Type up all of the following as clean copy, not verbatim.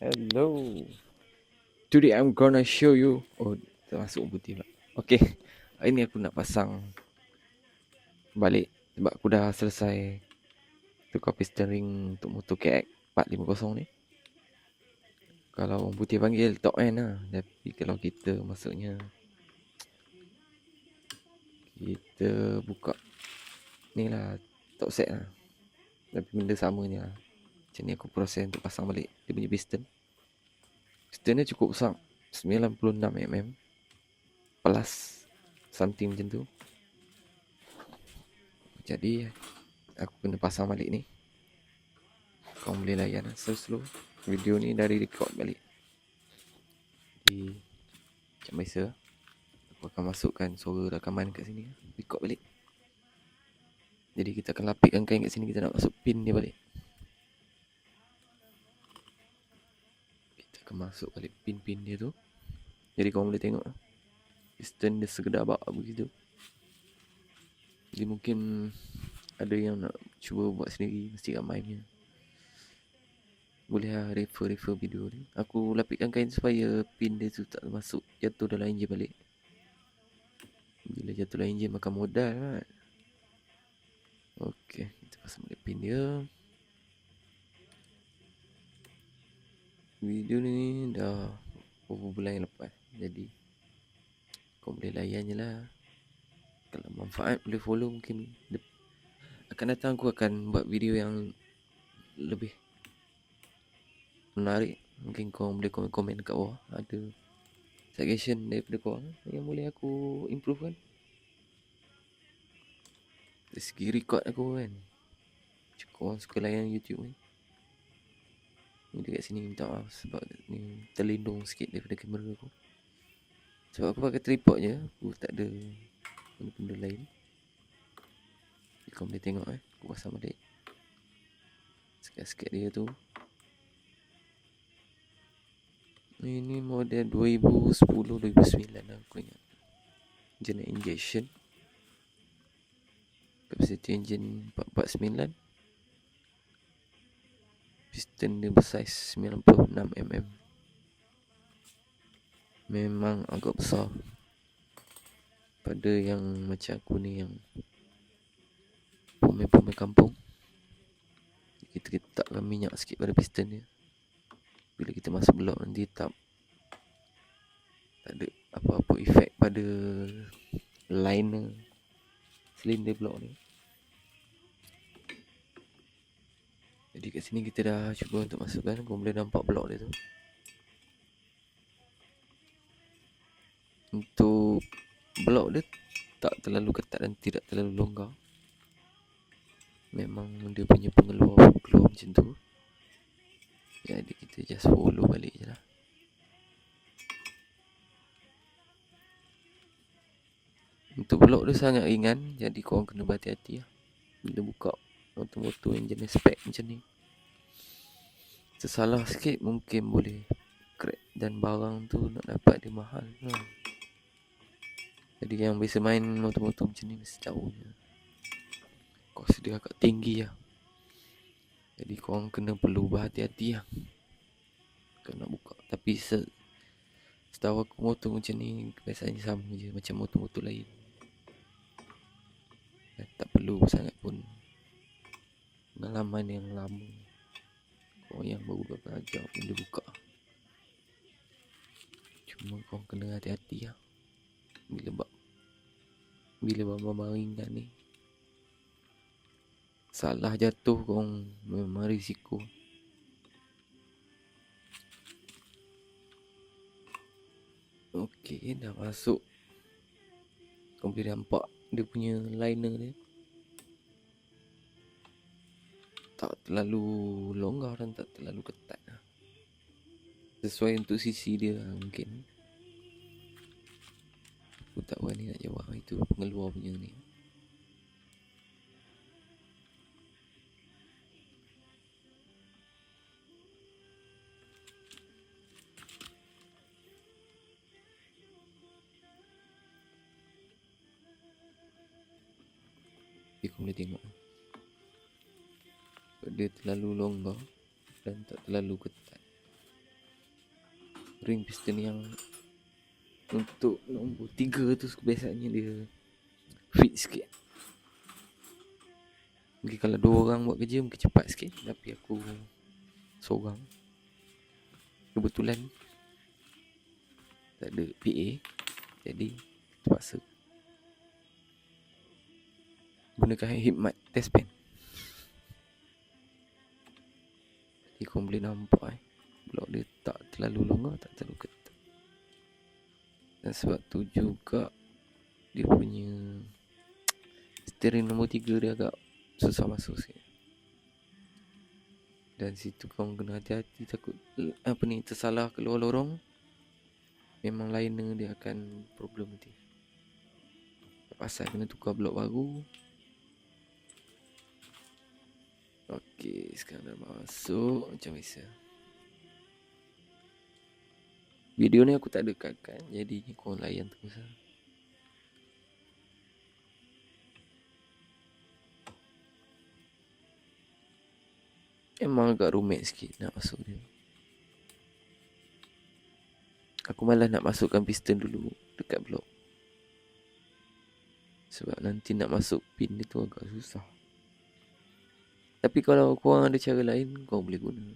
Hello. Today I'm gonna show you. Oh, termasuk putih pula. Okay. Hari ni aku nak pasang balik sebab aku dah selesai tukar piston ring untuk motor KX 450 ni. Kalau orang putih panggil top end lah. Tapi kalau kita maksudnya kita buka ni lah top set lah. Tapi benda sama ni lah. Macam ni aku proses untuk pasang balik dia punya piston. Piston dia cukup besar, 96mm plus something macam tu. Jadi aku kena pasang balik ni. Kau boleh layan slow-slow. Video ni dah record balik. Jadi macam biasa, aku akan masukkan suara rakaman kat sini. Record balik. Jadi kita akan lapikkan kain kat sini. Kita nak masuk pin dia balik. Kita akan masuk balik pin-pin dia tu. Jadi kau boleh tengok piston dia segedabak begitu. Jadi mungkin ada yang nak cuba buat sendiri. Mesti ramai punya. Boleh lah refer video ni. Aku lapikkan kain supaya pin dia tu tak masuk jatuh dalam enjin balik. Bila jatuh dalam enjin makan modal kan. Okey, kita pasang balik pin dia. Video ni dah beberapa bulan yang lepas. Jadi kau boleh layan je lah. Kalau manfaat boleh follow. Mungkin akan datang aku akan buat video yang lebih menarik. Mungkin kau boleh komen kat bawah. Ada suggestion daripada kau yang boleh aku improve kan. Dari segi record aku kan, kau suka layan YouTube ni. Ni dekat sini minta maaf sebab ni terlindung sikit daripada kamera aku. Sebab aku pakai tripod je. Aku tak ada benda-benda lain. Kau boleh tengok aku pasang balik sikit-sikit dia tu. Ini model 2010-2009 lah aku ingat. Jenis injection, capacity engine 449. Piston dia bersaiz 96mm. Memang agak besar pada yang macam aku ni, yang pemain-pemain kampung. Kita letakkan minyak sikit pada piston dia. Bila kita masuk blok nanti tak ada apa-apa efek pada liner silinder blok ni. Jadi kat sini kita dah cuba untuk masukkan. Kau boleh nampak blok dia tu. Untuk blok dia tak terlalu ketat dan tidak terlalu longgar. Memang dia punya pengeluar keluar macam tu. Jadi kita just follow balik je lah. Untuk blok dia sangat ringan. Jadi korang kena berhati-hati lah bila buka motor-motor yang jenis spek macam ni. Tersalah sikit mungkin boleh crack. Dan barang tu nak dapat dia mahal lah. Jadi yang biasa main motor-motor macam ni mesti tahu je. Kos dia agak tinggi lah. Jadi korang kena perlu berhati-hati lah kalau nak buka. Tapi setahu aku motor macam ni biasanya sama je macam motor-motor lain. Dan tak perlu sangat pun pengalaman yang lama. Korang yang baru belajar bila buka. Cuma korang kena hati-hati lah bila barang-barang ringan ni. Salah jatuh korang memang risiko. Okey, dah masuk. Kau boleh nampak dia punya liner dia tak terlalu longgar dan tak terlalu ketat lah. Sesuai untuk sisi dia mungkin. Aku tak berani nak jawab. Itu pengeluar punya ni. Tapi kau boleh tengok dia terlalu longgar dan tak terlalu ketat. ring piston yang untuk nombor 3 tu biasanya dia fit sikit. Mungkin kalau 2 orang buat kerja mungkin cepat sikit, tapi aku seorang, kebetulan tak ada PA, jadi terpaksa gunakan hikmat test pen. Jadi korang boleh nampak blok dia tak terlalu longgar, tak terlalu ketat. Dan sebab tu juga dia punya steering nombor 3 dia agak susah masuk sikit. Dan situ korang kena hati-hati, takut tersalah keluar lorong, memang liner dia akan problem nanti. Pasal kena tukar blok baru. Okey, sekarang dah masuk macam biasa. Video ni aku tak ada cut-cut, jadi korang layan terus lah. Emang agak rumit sikit nak masuk dia. Aku malas nak masukkan piston dulu dekat blok, sebab nanti nak masuk pin dia tu agak susah. Tapi kalau korang ada cara lain, korang boleh guna.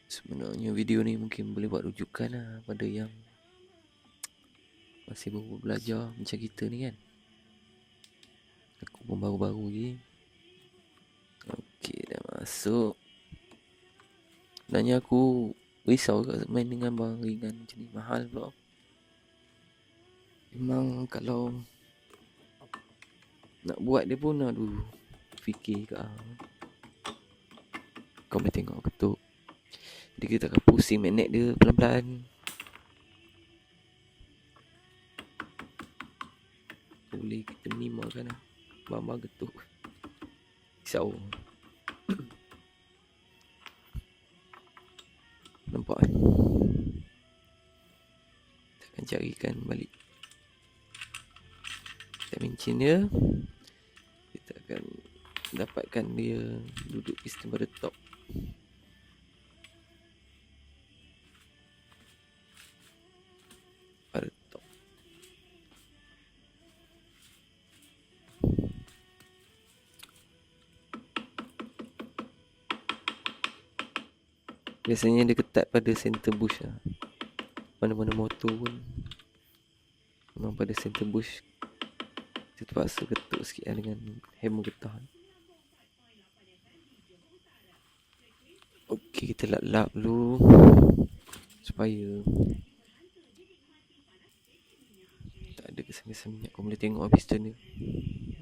Sebenarnya video ni mungkin boleh buat rujukan lah pada yang masih baru belajar macam kita ni kan. Aku pun baru-baru je. Okey, dah masuk. Sebenarnya aku risau kat main dengan barang ringan macam ni, mahal pula. Memang kalau nak buat dia pun aduh, fikir ke kau boleh tengok ketuk. Jadi kita akan pusing magnet dia pelan-pelan. Boleh kita minimalkan lah barang-barang ketuk. Risau. Nampak kan? Kita akan carikan balik dimension dia. Kita akan dapatkan dia duduk piston pada top. Pada top. Biasanya dia ketat pada center bush lah. Mana-mana motor pun memang pada center bush. Kita terpaksa ketuk sikit lah dengan hammer getah. Okey, kita lap-lap dulu supaya tak ada kesan-kesan minyak. Kau boleh tengok piston dia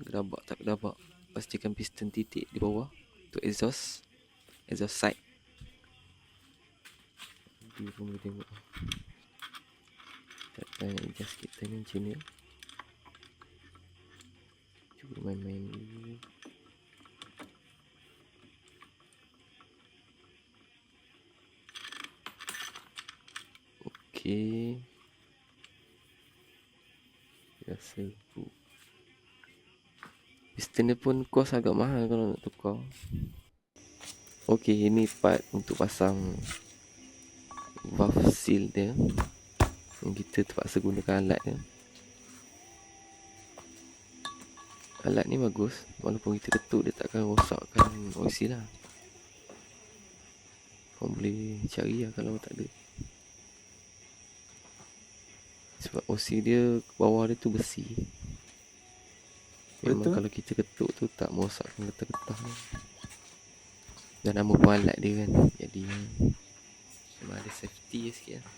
gedabak tak gedabak. Pastikan piston titik di bawah untuk exhaust side. Dia pun boleh tengok. Kita akan adjust sikit dimension dia. Cuba main-main dulu. Okey. Rasa piston dia pun kos agak mahal kalau nak tukar. Okey, ini part untuk pasang valve seal dia. Kita terpaksa gunakan alat dia. Alat ni bagus, walaupun kita ketuk dia takkan rosakkan oil seal lah. Korang boleh cari lah kalau tak ada. Sebab oil seal dia bawah dia tu besi. Memang betul? Kalau kita ketuk tu tak merosakkan getah-getah. Dan nama pun alat dia kan, jadi memang ada safety sikit lah.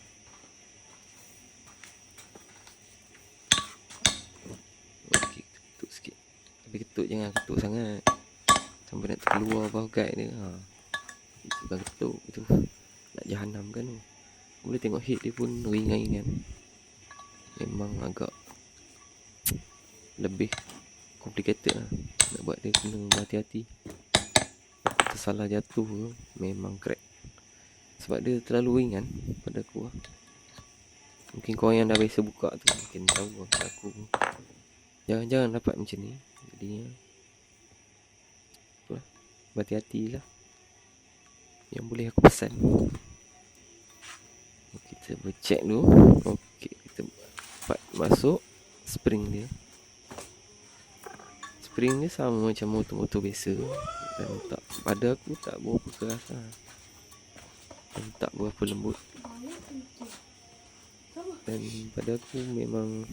Okey, ketuk sikit. Tapi ketuk jangan ketuk sangat sampai nak terkeluar bawah guide dia. Itu bukan ketuk, itu nak jahanam kan tu. Boleh tengok head dia pun ringan-ringan. Memang agak lebih complicated lah. Nak buat dia kena berhati-hati. Tersalah jatuh memang crack. Sebab dia terlalu ringan pada aku lah. Mungkin korang yang dah biasa buka tu mungkin tahu lah. Aku jangan dapat macam ni. Jadinya itulah, berhati-hati lah. Yang boleh aku pesan, Kita bercek dulu. Okey, kita masuk spring dia. Spring dia sama macam motor-motor biasa. Dan tak, pada aku tak berapa keras lah. Dan tak berapa lembut. Dan pada aku memang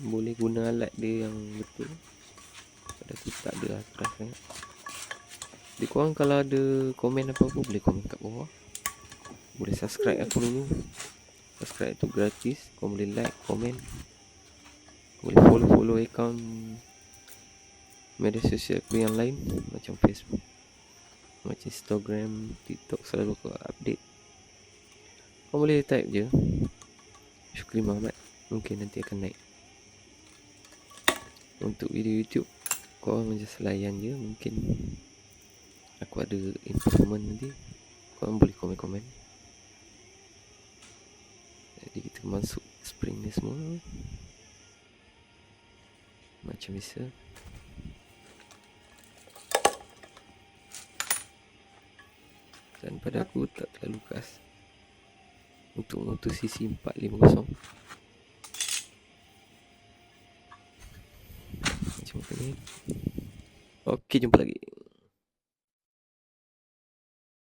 boleh guna alat dia yang betul. Pada aku tak ada lah keras sangat. Jadi korang kalau ada komen apa-apa boleh komen kat bawah. Boleh subscribe aku dulu. Subscribe tu gratis. Korang boleh like, komen. Boleh follow account media sosial aku yang lain, macam Facebook, macam Instagram, TikTok, selalu aku update. Korang boleh type je Syukri Muhammad, mungkin nanti akan naik. Untuk video YouTube korang just layan je. Mungkin aku ada improvement nanti. Korang boleh komen-komen. Jadi kita masuk spring ni semua macam biasa. Dan pada aku tak terlalu keras untuk motor CC 450 macam ni. Okey, jumpa lagi.